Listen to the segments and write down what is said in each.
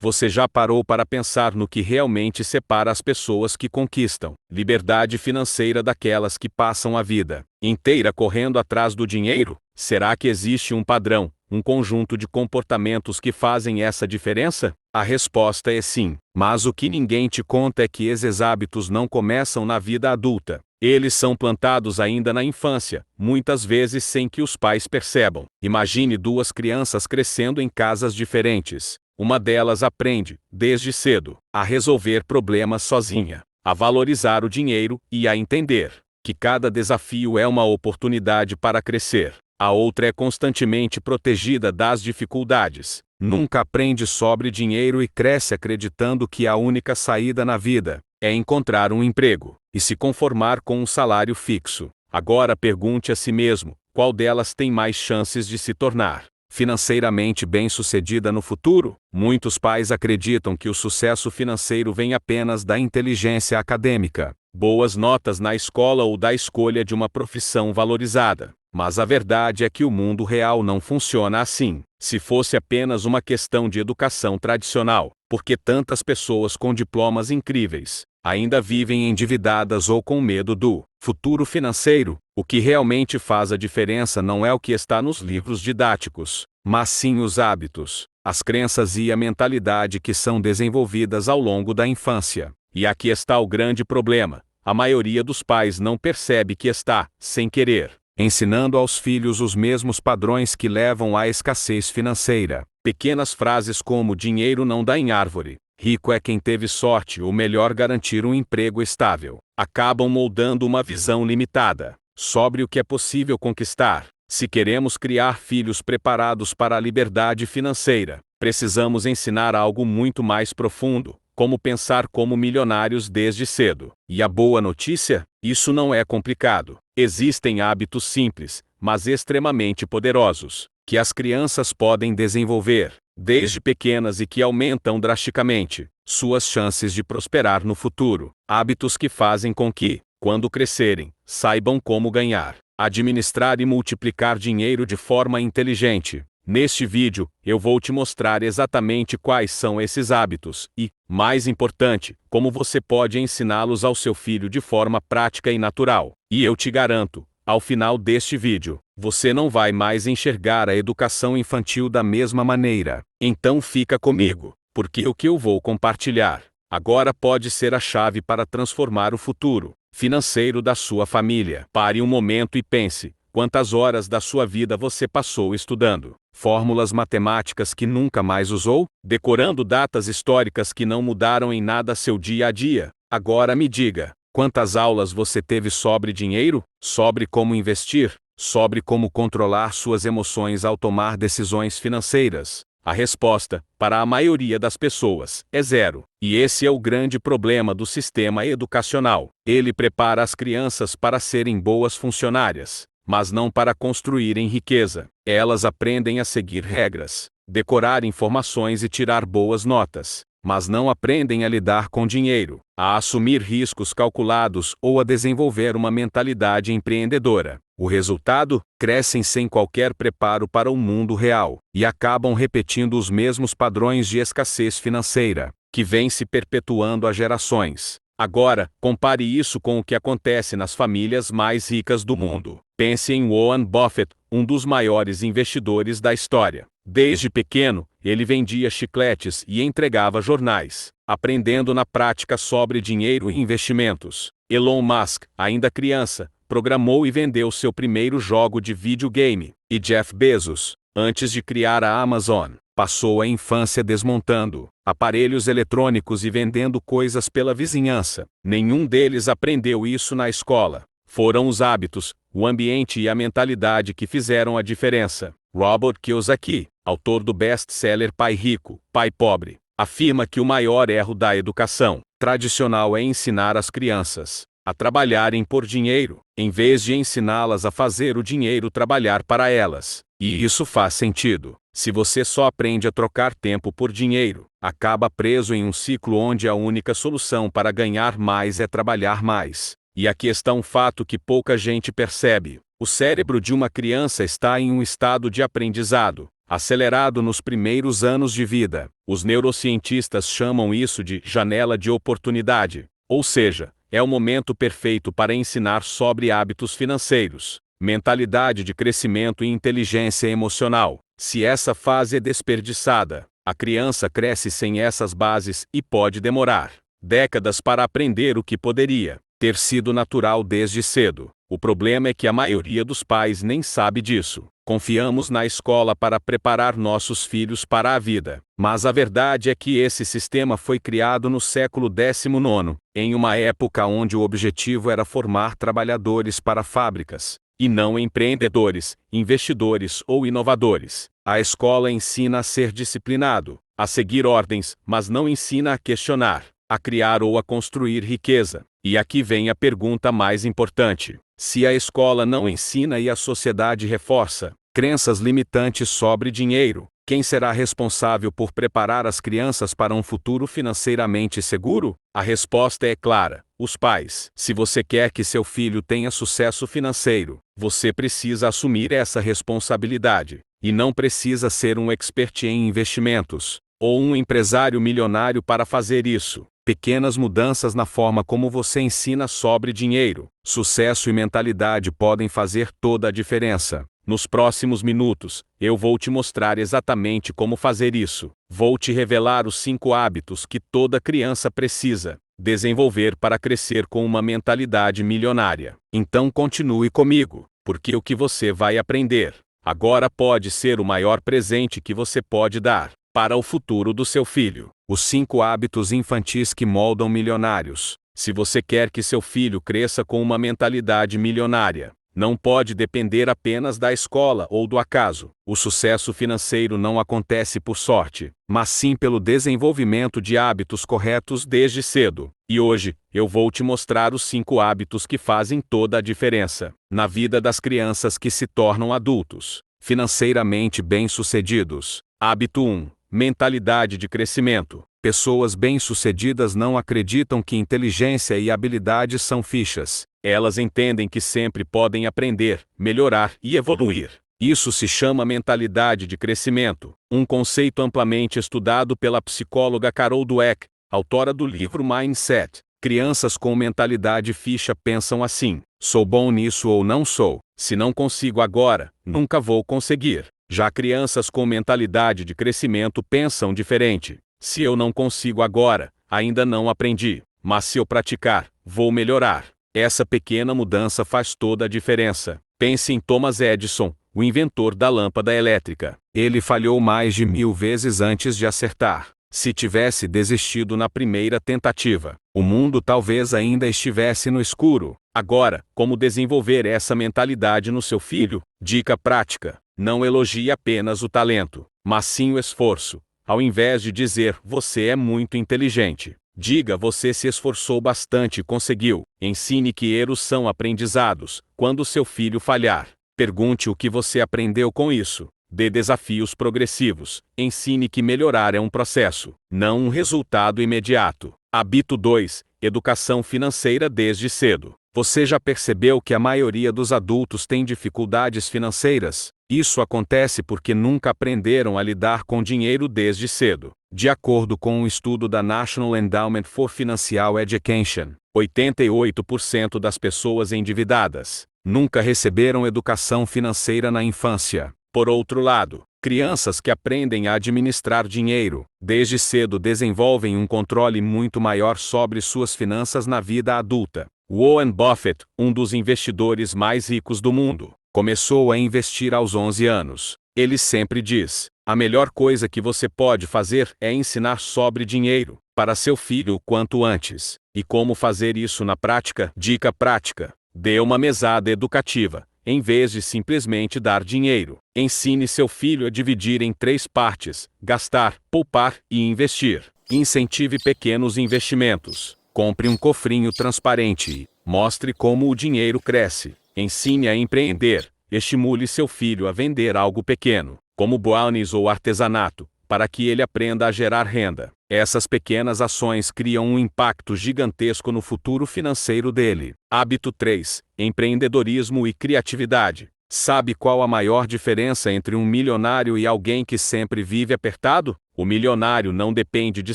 Você já parou para pensar no que realmente separa as pessoas que conquistam liberdade financeira daquelas que passam a vida inteira correndo atrás do dinheiro? Será que existe um padrão, um conjunto de comportamentos que fazem essa diferença? A resposta é sim, mas o que ninguém te conta é que esses hábitos não começam na vida adulta. Eles são plantados ainda na infância, muitas vezes sem que os pais percebam. Imagine duas crianças crescendo em casas diferentes. Uma delas aprende, desde cedo, a resolver problemas sozinha, a valorizar o dinheiro e a entender que cada desafio é uma oportunidade para crescer. A outra é constantemente protegida das dificuldades. Nunca aprende sobre dinheiro e cresce acreditando que a única saída na vida é encontrar um emprego e se conformar com um salário fixo. Agora pergunte a si mesmo, qual delas tem mais chances de se tornar financeiramente bem-sucedida no futuro? Muitos pais acreditam que o sucesso financeiro vem apenas da inteligência acadêmica, boas notas na escola ou da escolha de uma profissão valorizada. Mas a verdade é que o mundo real não funciona assim. Se fosse apenas uma questão de educação tradicional, por que tantas pessoas com diplomas incríveis ainda vivem endividadas ou com medo do futuro financeiro? O que realmente faz a diferença não é o que está nos livros didáticos, mas sim os hábitos, as crenças e a mentalidade que são desenvolvidas ao longo da infância. E aqui está o grande problema: a maioria dos pais não percebe que está, sem querer, ensinando aos filhos os mesmos padrões que levam à escassez financeira. Pequenas frases como dinheiro não dá em árvore, rico é quem teve sorte ou melhor garantir um emprego estável, acabam moldando uma visão limitada sobre o que é possível conquistar. Se queremos criar filhos preparados para a liberdade financeira, precisamos ensinar algo muito mais profundo: como pensar como milionários desde cedo. E a boa notícia? Isso não é complicado. Existem hábitos simples, mas extremamente poderosos, que as crianças podem desenvolver desde pequenas e que aumentam drasticamente suas chances de prosperar no futuro. Hábitos que fazem com que, quando crescerem, saibam como ganhar, administrar e multiplicar dinheiro de forma inteligente. Neste vídeo, eu vou te mostrar exatamente quais são esses hábitos e, mais importante, como você pode ensiná-los ao seu filho de forma prática e natural. E eu te garanto, ao final deste vídeo, você não vai mais enxergar a educação infantil da mesma maneira. Então fica comigo, porque o que eu vou compartilhar agora pode ser a chave para transformar o futuro financeiro da sua família. Pare um momento e pense: quantas horas da sua vida você passou estudando fórmulas matemáticas que nunca mais usou? Decorando datas históricas que não mudaram em nada seu dia a dia? Agora me diga, quantas aulas você teve sobre dinheiro? Sobre como investir? Sobre como controlar suas emoções ao tomar decisões financeiras? A resposta, para a maioria das pessoas, é zero. E esse é o grande problema do sistema educacional. Ele prepara as crianças para serem boas funcionárias, mas não para construírem riqueza. Elas aprendem a seguir regras, decorar informações e tirar boas notas, mas não aprendem a lidar com dinheiro, a assumir riscos calculados ou a desenvolver uma mentalidade empreendedora. O resultado? Crescem sem qualquer preparo para o mundo real e acabam repetindo os mesmos padrões de escassez financeira, que vêm se perpetuando há gerações. Agora, compare isso com o que acontece nas famílias mais ricas do mundo. Pense em Warren Buffett, um dos maiores investidores da história. Desde pequeno, ele vendia chicletes e entregava jornais, aprendendo na prática sobre dinheiro e investimentos. Elon Musk, ainda criança, programou e vendeu seu primeiro jogo de videogame. E Jeff Bezos, antes de criar a Amazon, passou a infância desmontando aparelhos eletrônicos e vendendo coisas pela vizinhança. Nenhum deles aprendeu isso na escola. Foram os hábitos, o ambiente e a mentalidade que fizeram a diferença. Robert Kiyosaki, autor do best-seller Pai Rico, Pai Pobre, afirma que o maior erro da educação tradicional é ensinar as crianças a trabalharem por dinheiro, em vez de ensiná-las a fazer o dinheiro trabalhar para elas. E isso faz sentido. Se você só aprende a trocar tempo por dinheiro, acaba preso em um ciclo onde a única solução para ganhar mais é trabalhar mais. E aqui está um fato que pouca gente percebe: o cérebro de uma criança está em um estado de aprendizado. acelerado nos primeiros anos de vida. Os neurocientistas chamam isso de janela de oportunidade, ou seja, é o momento perfeito para ensinar sobre hábitos financeiros, mentalidade de crescimento e inteligência emocional. Se essa fase é desperdiçada, a criança cresce sem essas bases e pode demorar décadas para aprender o que poderia ter sido natural desde cedo. O problema é que a maioria dos pais nem sabe disso. Confiamos na escola para preparar nossos filhos para a vida. Mas a verdade é que esse sistema foi criado no século XIX, em uma época onde o objetivo era formar trabalhadores para fábricas, e não empreendedores, investidores ou inovadores. A escola ensina a ser disciplinado, a seguir ordens, mas não ensina a questionar, a criar ou a construir riqueza. E aqui vem a pergunta mais importante. Se a escola não ensina e a sociedade reforça crenças limitantes sobre dinheiro, quem será responsável por preparar as crianças para um futuro financeiramente seguro? A resposta é clara: os pais. Se você quer que seu filho tenha sucesso financeiro, você precisa assumir essa responsabilidade. E não precisa ser um expert em investimentos ou um empresário milionário para fazer isso. Pequenas mudanças na forma como você ensina sobre dinheiro, sucesso e mentalidade podem fazer toda a diferença. Nos próximos minutos, eu vou te mostrar exatamente como fazer isso. Vou te revelar os 5 hábitos que toda criança precisa desenvolver para crescer com uma mentalidade milionária. Então continue comigo, porque o que você vai aprender agora pode ser o maior presente que você pode dar para o futuro do seu filho. Os 5 hábitos infantis que moldam milionários. Se você quer que seu filho cresça com uma mentalidade milionária, não pode depender apenas da escola ou do acaso. O sucesso financeiro não acontece por sorte, mas sim pelo desenvolvimento de hábitos corretos desde cedo. E hoje, eu vou te mostrar os 5 hábitos que fazem toda a diferença na vida das crianças que se tornam adultos financeiramente bem-sucedidos. Hábito 1. Mentalidade de crescimento. Pessoas bem-sucedidas não acreditam que inteligência e habilidade são fichas. Elas entendem que sempre podem aprender, melhorar e evoluir. Isso se chama mentalidade de crescimento, um conceito amplamente estudado pela psicóloga Carol Dweck, autora do livro Mindset. Crianças com mentalidade ficha pensam assim: sou bom nisso ou não sou. Se não consigo agora, nunca vou conseguir. Já crianças com mentalidade de crescimento pensam diferente. Se eu não consigo agora, ainda não aprendi. Mas se eu praticar, vou melhorar. Essa pequena mudança faz toda a diferença. Pense em Thomas Edison, o inventor da lâmpada elétrica. Ele falhou mais de 1000 vezes antes de acertar. Se tivesse desistido na primeira tentativa, o mundo talvez ainda estivesse no escuro. Agora, como desenvolver essa mentalidade no seu filho? Dica prática: não elogie apenas o talento, mas sim o esforço. Ao invés de dizer, você é muito inteligente, diga, você se esforçou bastante e conseguiu. Ensine que erros são aprendizados. Quando seu filho falhar, pergunte o que você aprendeu com isso. Dê desafios progressivos. Ensine que melhorar é um processo, não um resultado imediato. Hábito 2. Educação financeira desde cedo. Você já percebeu que a maioria dos adultos tem dificuldades financeiras? Isso acontece porque nunca aprenderam a lidar com dinheiro desde cedo. De acordo com um estudo da National Endowment for Financial Education, 88% das pessoas endividadas nunca receberam educação financeira na infância. Por outro lado, crianças que aprendem a administrar dinheiro desde cedo desenvolvem um controle muito maior sobre suas finanças na vida adulta. Warren Buffett, um dos investidores mais ricos do mundo, começou a investir aos 11 anos. Ele sempre diz: a melhor coisa que você pode fazer é ensinar sobre dinheiro para seu filho o quanto antes. E como fazer isso na prática? Dica prática: dê uma mesada educativa. Em vez de simplesmente dar dinheiro, ensine seu filho a dividir em 3 partes: gastar, poupar e investir. Incentive pequenos investimentos. Compre um cofrinho transparente e mostre como o dinheiro cresce. Ensine a empreender. Estimule seu filho a vender algo pequeno, como brownies ou artesanato, para que ele aprenda a gerar renda. Essas pequenas ações criam um impacto gigantesco no futuro financeiro dele. Hábito 3. Empreendedorismo e criatividade. Sabe qual a maior diferença entre um milionário e alguém que sempre vive apertado? O milionário não depende de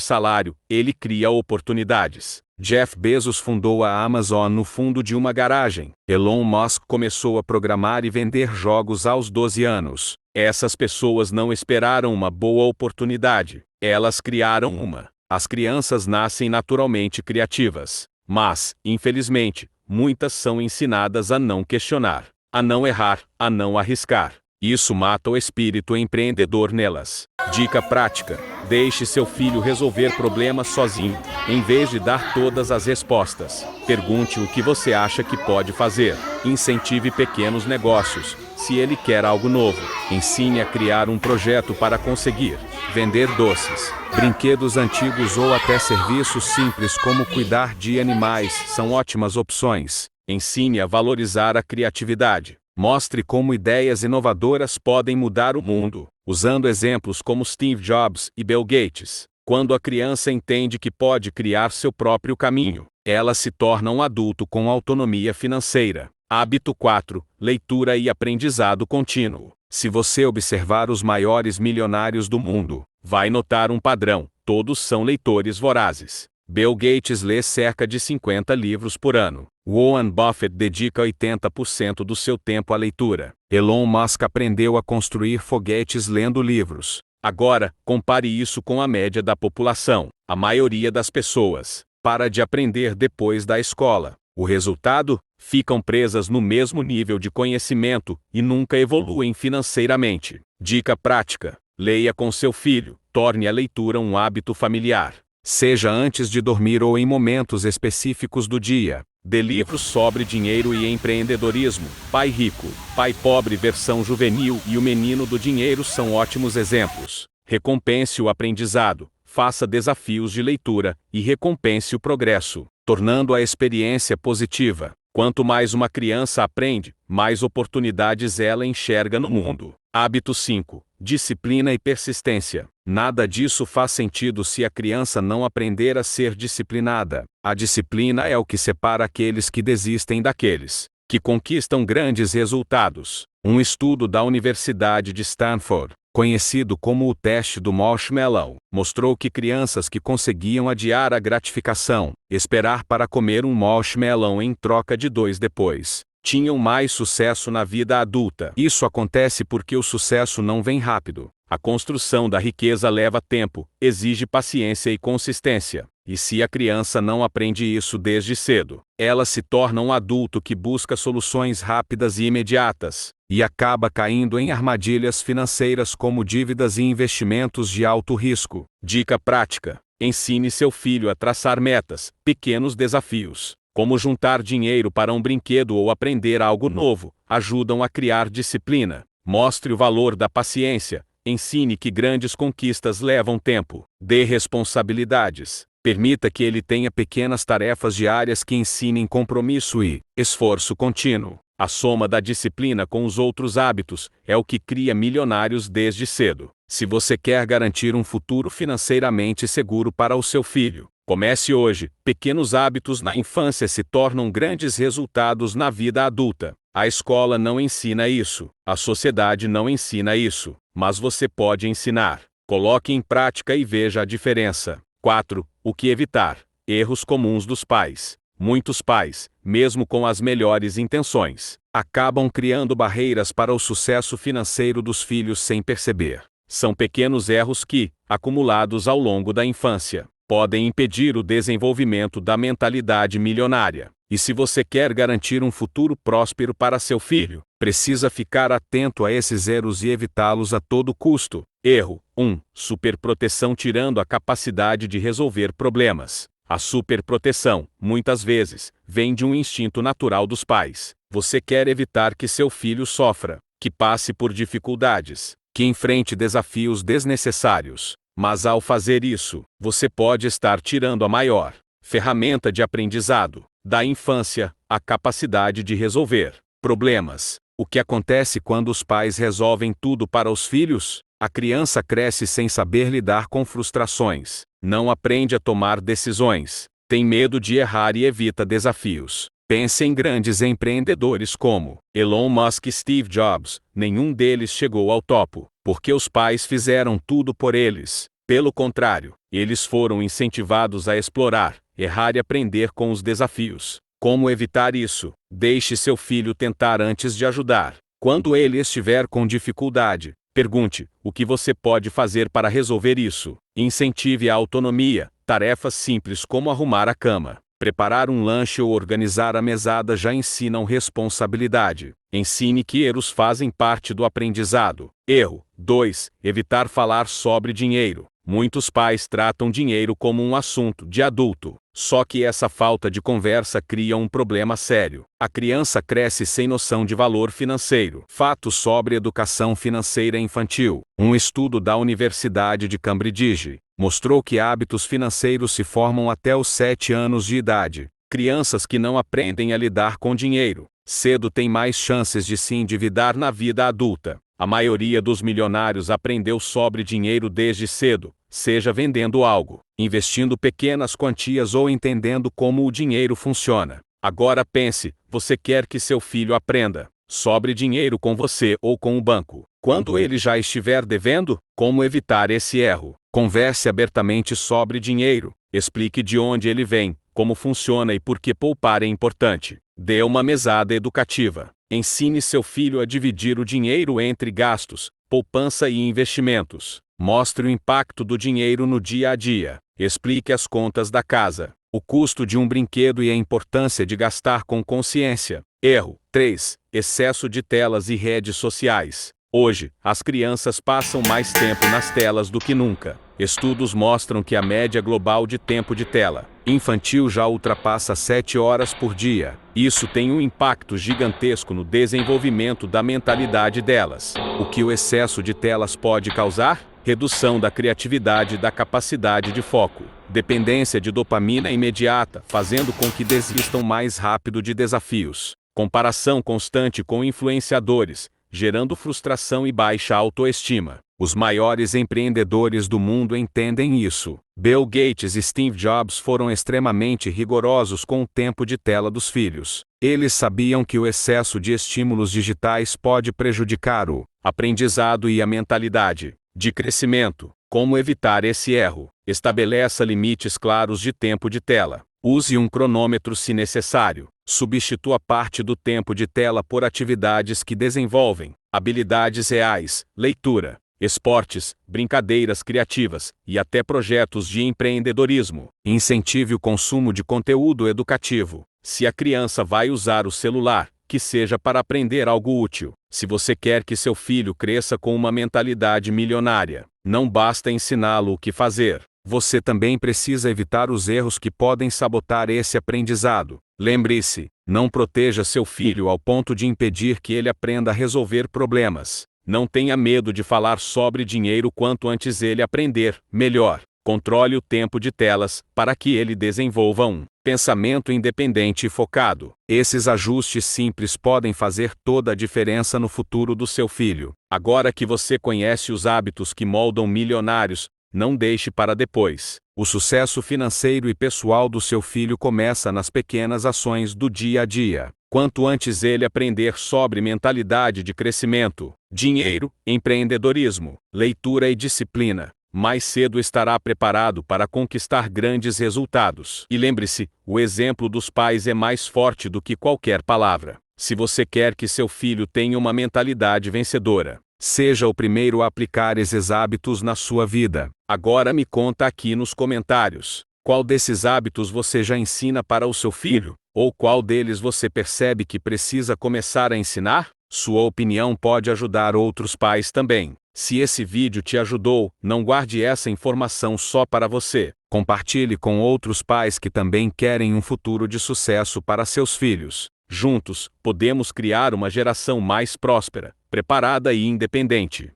salário, ele cria oportunidades. Jeff Bezos fundou a Amazon no fundo de uma garagem. Elon Musk começou a programar e vender jogos aos 12 anos. Essas pessoas não esperaram uma boa oportunidade, elas criaram uma. As crianças nascem naturalmente criativas, mas, infelizmente, muitas são ensinadas a não questionar, a não errar, a não arriscar. Isso mata o espírito empreendedor nelas. Dica prática: deixe seu filho resolver problemas sozinho, em vez de dar todas as respostas. Pergunte o que você acha que pode fazer. Incentive pequenos negócios, se ele quer algo novo. Ensine a criar um projeto para conseguir. Vender doces, brinquedos antigos ou até serviços simples como cuidar de animais são ótimas opções. Ensine a valorizar a criatividade. Mostre como ideias inovadoras podem mudar o mundo, usando exemplos como Steve Jobs e Bill Gates. Quando a criança entende que pode criar seu próprio caminho, ela se torna um adulto com autonomia financeira. Hábito 4. Leitura e aprendizado contínuo. Se você observar os maiores milionários do mundo, vai notar um padrão: todos são leitores vorazes. Bill Gates lê cerca de 50 livros por ano. Warren Buffett dedica 80% do seu tempo à leitura. Elon Musk aprendeu a construir foguetes lendo livros. Agora, compare isso com a média da população. A maioria das pessoas para de aprender depois da escola. O resultado? Ficam presas no mesmo nível de conhecimento e nunca evoluem financeiramente. Dica prática: leia com seu filho. Torne a leitura um hábito familiar. Seja antes de dormir ou em momentos específicos do dia. Dê livros sobre dinheiro e empreendedorismo. Pai Rico, Pai Pobre versão juvenil e O Menino do Dinheiro são ótimos exemplos. Recompense o aprendizado, faça desafios de leitura e recompense o progresso, tornando a experiência positiva. Quanto mais uma criança aprende, mais oportunidades ela enxerga no mundo. Hábito 5. Disciplina e persistência. Nada disso faz sentido se a criança não aprender a ser disciplinada. A disciplina é o que separa aqueles que desistem daqueles que conquistam grandes resultados. Um estudo da Universidade de Stanford, conhecido como o teste do marshmallow, mostrou que crianças que conseguiam adiar a gratificação, esperar para comer um marshmallow em troca de 2 depois, tinham mais sucesso na vida adulta. Isso acontece porque o sucesso não vem rápido. A construção da riqueza leva tempo, exige paciência e consistência. E se a criança não aprende isso desde cedo, ela se torna um adulto que busca soluções rápidas e imediatas, e acaba caindo em armadilhas financeiras como dívidas e investimentos de alto risco. Dica prática: ensine seu filho a traçar metas, pequenos desafios, como juntar dinheiro para um brinquedo ou aprender algo novo, ajudam a criar disciplina. Mostre o valor da paciência. Ensine que grandes conquistas levam tempo. Dê responsabilidades. Permita que ele tenha pequenas tarefas diárias que ensinem compromisso e esforço contínuo. A soma da disciplina com os outros hábitos é o que cria milionários desde cedo. Se você quer garantir um futuro financeiramente seguro para o seu filho, comece hoje. Pequenos hábitos na infância se tornam grandes resultados na vida adulta. A escola não ensina isso, a sociedade não ensina isso, mas você pode ensinar. Coloque em prática e veja a diferença. 4. O que evitar? Erros comuns dos pais. Muitos pais, mesmo com as melhores intenções, acabam criando barreiras para o sucesso financeiro dos filhos sem perceber. São pequenos erros que, acumulados ao longo da infância, podem impedir o desenvolvimento da mentalidade milionária. E se você quer garantir um futuro próspero para seu filho, precisa ficar atento a esses erros e evitá-los a todo custo. Erro 1. Superproteção tirando a capacidade de resolver problemas. A superproteção, muitas vezes, vem de um instinto natural dos pais. Você quer evitar que seu filho sofra, que passe por dificuldades, que enfrente desafios desnecessários. Mas ao fazer isso, você pode estar tirando a maior ferramenta de aprendizado da infância, a capacidade de resolver problemas. O que acontece quando os pais resolvem tudo para os filhos? A criança cresce sem saber lidar com frustrações, não aprende a tomar decisões, tem medo de errar e evita desafios. Pense em grandes empreendedores como Elon Musk e Steve Jobs. Nenhum deles chegou ao topo, porque os pais fizeram tudo por eles. Pelo contrário, eles foram incentivados a explorar, errar e aprender com os desafios. Como evitar isso? Deixe seu filho tentar antes de ajudar. Quando ele estiver com dificuldade, pergunte: o que você pode fazer para resolver isso? Incentive a autonomia. Tarefas simples como arrumar a cama, preparar um lanche ou organizar a mesada já ensinam responsabilidade. Ensine que erros fazem parte do aprendizado. Erro 2. Evitar falar sobre dinheiro. Muitos pais tratam dinheiro como um assunto de adulto. Só que essa falta de conversa cria um problema sério. A criança cresce sem noção de valor financeiro. Fatos sobre educação financeira infantil. Um estudo da Universidade de Cambridge mostrou que hábitos financeiros se formam até os 7 anos de idade. Crianças que não aprendem a lidar com dinheiro cedo têm mais chances de se endividar na vida adulta. A maioria dos milionários aprendeu sobre dinheiro desde cedo, seja vendendo algo, investindo pequenas quantias ou entendendo como o dinheiro funciona. Agora pense: você quer que seu filho aprenda sobre dinheiro com você ou com o banco? Quando ele já estiver devendo, como evitar esse erro? Converse abertamente sobre dinheiro. Explique de onde ele vem, como funciona e por que poupar é importante. Dê uma mesada educativa. Ensine seu filho a dividir o dinheiro entre gastos, poupança e investimentos. Mostre o impacto do dinheiro no dia a dia. Explique as contas da casa, o custo de um brinquedo e a importância de gastar com consciência. Erro 3. Excesso de telas e redes sociais. Hoje, as crianças passam mais tempo nas telas do que nunca. Estudos mostram que a média global de tempo de tela infantil já ultrapassa 7 horas por dia. Isso tem um impacto gigantesco no desenvolvimento da mentalidade delas. O que o excesso de telas pode causar? Redução da criatividade e da capacidade de foco. Dependência de dopamina imediata, fazendo com que desistam mais rápido de desafios. Comparação constante com influenciadores, gerando frustração e baixa autoestima. Os maiores empreendedores do mundo entendem isso. Bill Gates e Steve Jobs foram extremamente rigorosos com o tempo de tela dos filhos. Eles sabiam que o excesso de estímulos digitais pode prejudicar o aprendizado e a mentalidade de crescimento. Como evitar esse erro? Estabeleça limites claros de tempo de tela. Use um cronômetro se necessário. Substitua parte do tempo de tela por atividades que desenvolvem habilidades reais, leitura, esportes, brincadeiras criativas e até projetos de empreendedorismo. Incentive o consumo de conteúdo educativo. Se a criança vai usar o celular, que seja para aprender algo útil. Se você quer que seu filho cresça com uma mentalidade milionária, não basta ensiná-lo o que fazer. Você também precisa evitar os erros que podem sabotar esse aprendizado. Lembre-se, não proteja seu filho ao ponto de impedir que ele aprenda a resolver problemas. Não tenha medo de falar sobre dinheiro quanto antes ele aprender, melhor. Controle o tempo de telas, para que ele desenvolva um pensamento independente e focado. Esses ajustes simples podem fazer toda a diferença no futuro do seu filho. Agora que você conhece os hábitos que moldam milionários, não deixe para depois. O sucesso financeiro e pessoal do seu filho começa nas pequenas ações do dia a dia. Quanto antes ele aprender sobre mentalidade de crescimento, dinheiro, empreendedorismo, leitura e disciplina, mais cedo estará preparado para conquistar grandes resultados. E lembre-se, o exemplo dos pais é mais forte do que qualquer palavra. Se você quer que seu filho tenha uma mentalidade vencedora, seja o primeiro a aplicar esses hábitos na sua vida. Agora me conta aqui nos comentários, qual desses hábitos você já ensina para o seu filho? Ou qual deles você percebe que precisa começar a ensinar? Sua opinião pode ajudar outros pais também. Se esse vídeo te ajudou, não guarde essa informação só para você. Compartilhe com outros pais que também querem um futuro de sucesso para seus filhos. Juntos, podemos criar uma geração mais próspera, preparada e independente.